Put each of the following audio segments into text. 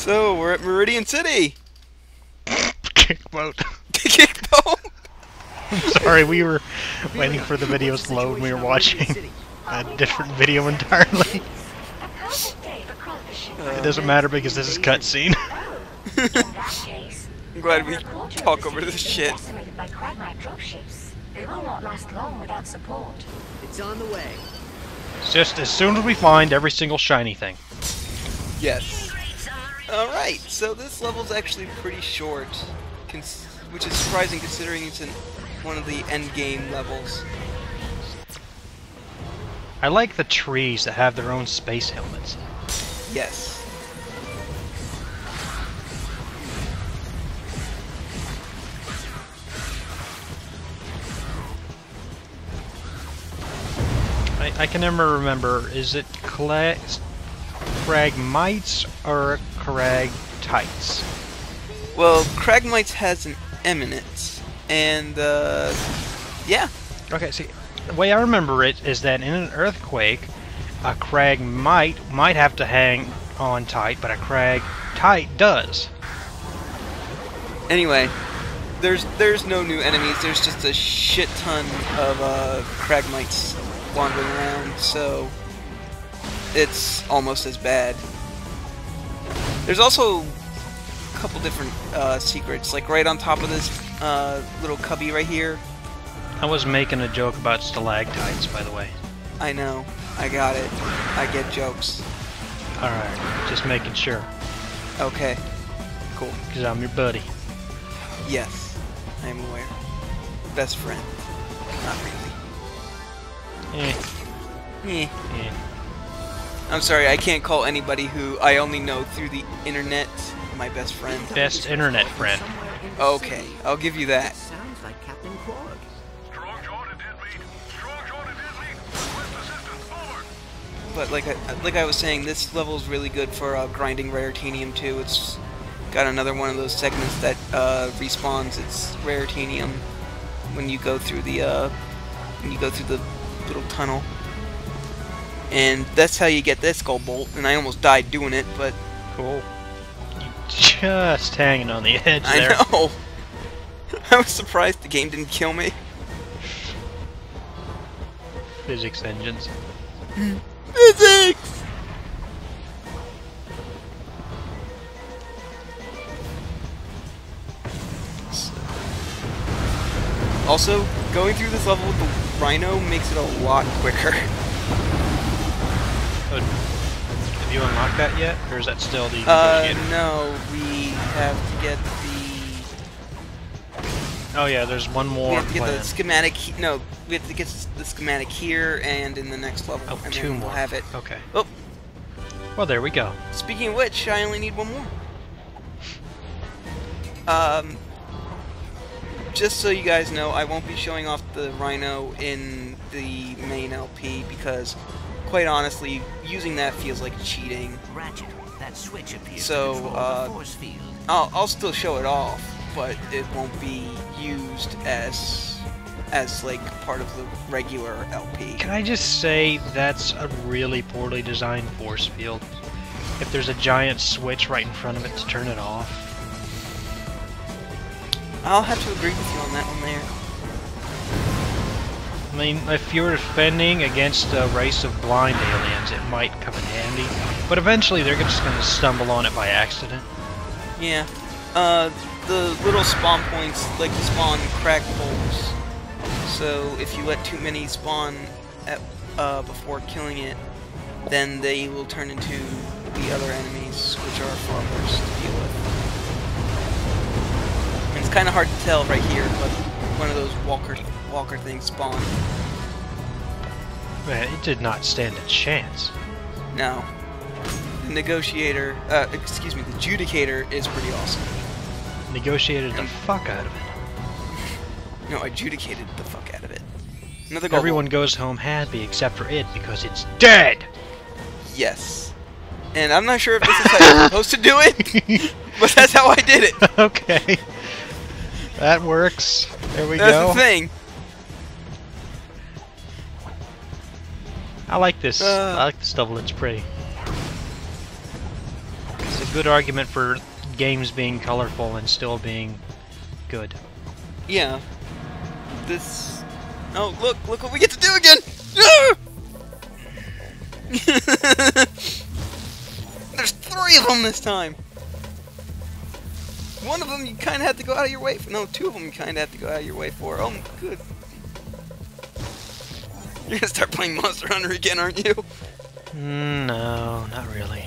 So, we're at Meridian City! Kickboat. Kickboat! Sorry, we were waiting for the videos to load and we were watching a different video entirely. It doesn't matter because this is cutscene. I'm glad we talk over this shit. They will not last long without support. It's on the way. It's just as soon as we find every single shiny thing. Yes. Alright, so this level's actually pretty short, which is surprising considering it's in one of the end game levels. I like the trees that have their own space helmets. Yes. I can never remember, is it Cragmites or Cragtites? Well, Cragmites has an eminence, and, yeah. Okay, see, the way I remember it is that in an earthquake, a Cragmite might have to hang on tight, but a Cragtite does. Anyway, there's no new enemies, there's just a shit ton of, Cragmites wandering around, so it's almost as bad. There's also a couple different secrets, like right on top of this little cubby right here. I was making a joke about stalactites, by the way. I know, I got it. I get jokes. Alright, just making sure. Okay, cool. Because I'm your buddy. Yes, I am aware. Best friend. Not really. Eh. Eh. Eh. I'm sorry, I can't call anybody who I only know through the internet my best friend. Best internet friend. Okay, I'll give you that. Sounds like Captain Quark. But like I was saying, this level is really good for grinding raritanium too. It's got another one of those segments that respawns its raritanium when you go through the little tunnel. And that's how you get this gold bolt, and I almost died doing it, but... Cool. You just hanging on the edge there. I know! I was surprised the game didn't kill me. Physics engines. Physics! Also, going through this level with the Rhino makes it a lot quicker. Oh, have you unlocked that yet, or is that still the negotiator? No, we have to get the... Oh yeah, there's one more We have to get plan. the schematic... No, we have to get the schematic here and in the next level. Oh, and two then more. We'll have it. Okay. Oh, Well, there we go. speaking of which, I only need one more. Just so you guys know, I won't be showing off the Rhino in the main LP because, quite honestly, using that feels like cheating. Ratchet, that switch appears So, to control the force field. I'll still show it off, but it won't be used as like part of the regular LP. Can I just say that's a really poorly designed force field? If there's a giant switch right in front of it to turn it off. I'll have to agree with you on that one there. I mean, if you're defending against a race of blind aliens, it might come in handy. But eventually they're just going to stumble on it by accident. Yeah. The little spawn points like to spawn crack holes. So if you let too many spawn at, before killing it, then they will turn into the other enemies, which are far worse to deal with. And it's kind of hard to tell right here, but one of those walker things spawned. Man, it did not stand a chance. No. The negotiator, excuse me, the judicator is pretty awesome. Negotiated the fuck out of it. No, I judicated the fuck out of it. Another gold Everyone goes home happy except for it because it's dead! Yes. And I'm not sure if this is how you're supposed to do it, but that's how I did it. Okay. That works. There we That's go. the thing. I like this. I like this level. It's pretty. Is it good argument for games being colorful and still being good. Yeah. This... Oh, look what we get to do again! Ah! There's 3 of them this time! One of them you kind of have to go out of your way for. No, 2 of them you kind of have to go out of your way for. Oh, good. You're gonna start playing Monster Hunter again, aren't you? No, not really.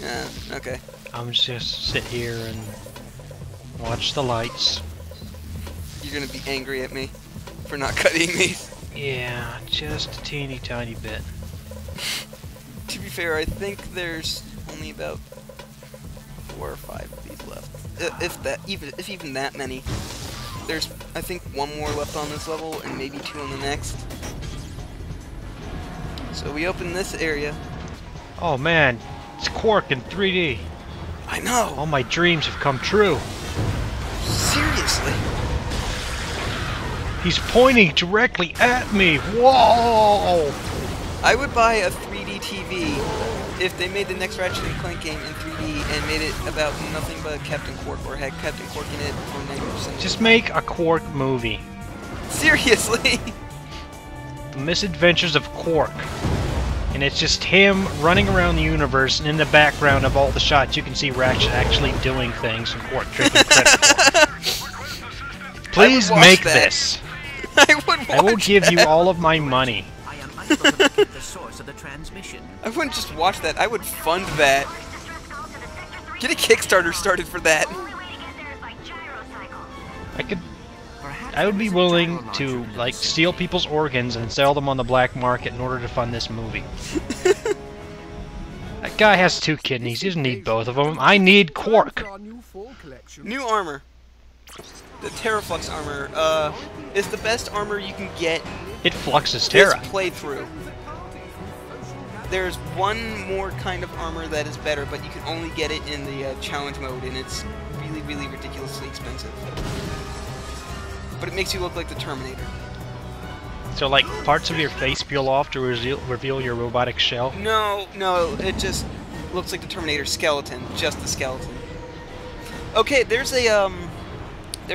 Yeah, okay. I'm just sit here and watch the lights. You're gonna be angry at me for not cutting these. Yeah, just a teeny tiny bit. To be fair, I think there's only about 4 or 5 of these left. If even that many. There's, I think, 1 more left on this level, and maybe 2 on the next. So we open this area. Oh man, it's Quark in 3D. I know! All my dreams have come true. Seriously? He's pointing directly at me. Whoa! I would buy a 3D TV if they made the next Ratchet and Clank game in 3D and made it about nothing but Captain Quark, or had Captain Quark in it for 90%. Just make a Quark movie. Seriously? The Misadventures of Quark. And it's just him running around the universe, and in the background of all the shots you can see Ratchet actually doing things and Quark tripping credit. Please make this. I would watch I will give that. you all of my money. I am unable to locate the source of the transmission. I wouldn't just watch that, I would fund that. Get a Kickstarter started for that. I would be willing to, like, steal people's organs and sell them on the black market in order to fund this movie. That guy has 2 kidneys. He doesn't need both of them. I need Quark. New armor. The Terraflux armor, is the best armor you can get It fluxes this Terra. playthrough. There's 1 more kind of armor that is better, but you can only get it in the challenge mode, and it's really, really ridiculously expensive. But it makes you look like the Terminator. So, like, parts of your face peel off to reveal your robotic shell? No, it just looks like the Terminator skeleton, just the skeleton. Okay, there's a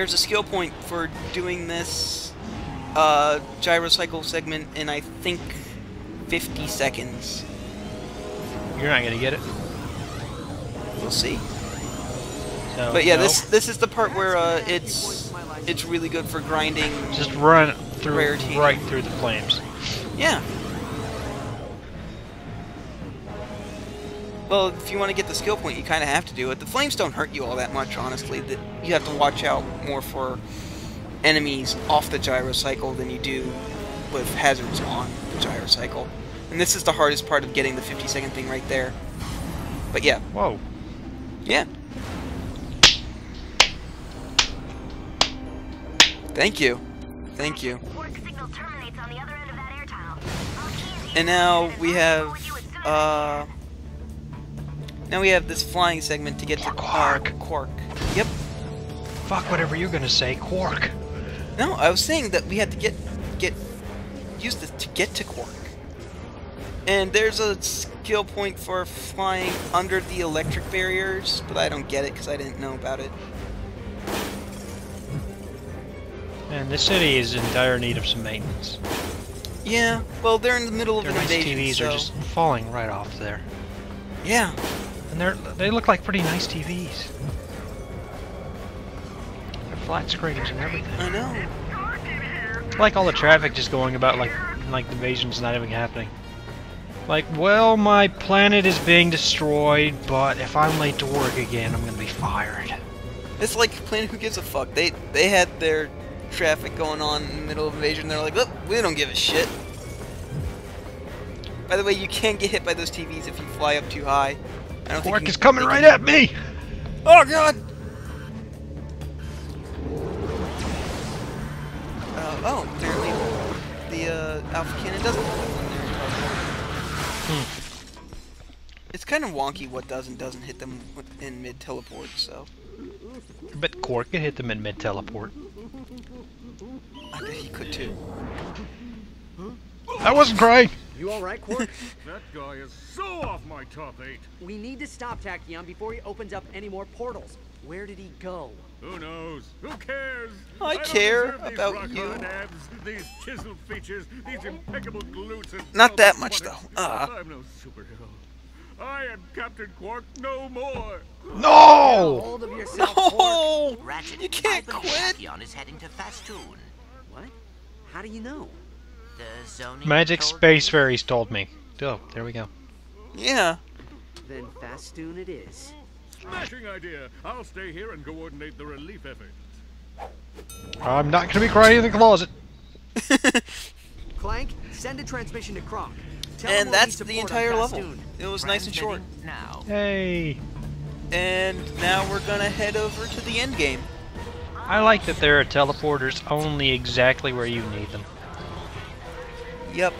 skill point for doing this gyrocycle segment in, I think, 50 seconds. You're not gonna get it. We'll see. So, But yeah, no. this is the part where it's really good for grinding. Just run through Rarity. right through the flames. Yeah. Well, if you want to get the skill point, you kind of have to do it. The flames don't hurt you all that much, honestly. You have to watch out more for enemies off the gyrocycle than you do with hazards on the gyrocycle. And this is the hardest part of getting the 50-second thing right there. But yeah. Whoa. Yeah. Thank you. Thank you. And now we have, this flying segment to get to Quark. Yep. Fuck whatever you're gonna say, Quark. No, I was saying that we had to use this to get to Quark. And there's a skill point for flying under the electric barriers, but I don't get it because I didn't know about it. Man, this city is in dire need of some maintenance. Yeah, well, they're in the middle of Their an nice invasion, TVs so... are just falling right off there. Yeah. And they look like pretty nice TVs. They're flat screens and everything. I know. Like all the traffic just going about like the invasion's not even happening. Like, well, my planet is being destroyed, but if I'm late to work again, I'm gonna be fired. It's like Planet Who Gives a Fuck. They had their traffic going on in the middle of invasion. They're like, look, we don't give a shit. By the way, you can get hit by those TVs if you fly up too high. I don't Quark think is coming right at me! Oh god! Apparently the Alpha Cannon doesn't have it when they're It's kind of wonky what does and doesn't hit them in mid-teleport, so... I bet Quark could hit them in mid-teleport. I bet he could too. I wasn't crying! You alright, Quark? That guy is so off my top 8. We need to stop Tachyon before he opens up any more portals. Where did he go? Who knows? Who cares? I don't care deserve these about rock-hard you. abs, these chiseled features, these impeccable glutes, and Not that much, buttocks. though. I'm no superhero. I am Captain Quark no more. No! Hold of yourself, Quark. No! Ratchet, You can't I believe quit! Tachyon is heading to Fastoon. What? How do you know? The zoning Magic told Space me. Fairies told me. Oh, there we go. Yeah. Then Fastoon it is. Smashing idea. I'll stay here and coordinate the relief effort. I'm not gonna be crying in the closet. Clank, send a transmission to Kronk. Tell him And we'll that's need the support on entire level. Fastoon. It was nice and short. Transmitting now. Hey. And now we're gonna head over to the end game. I like that there are teleporters only exactly where you need them. Yep.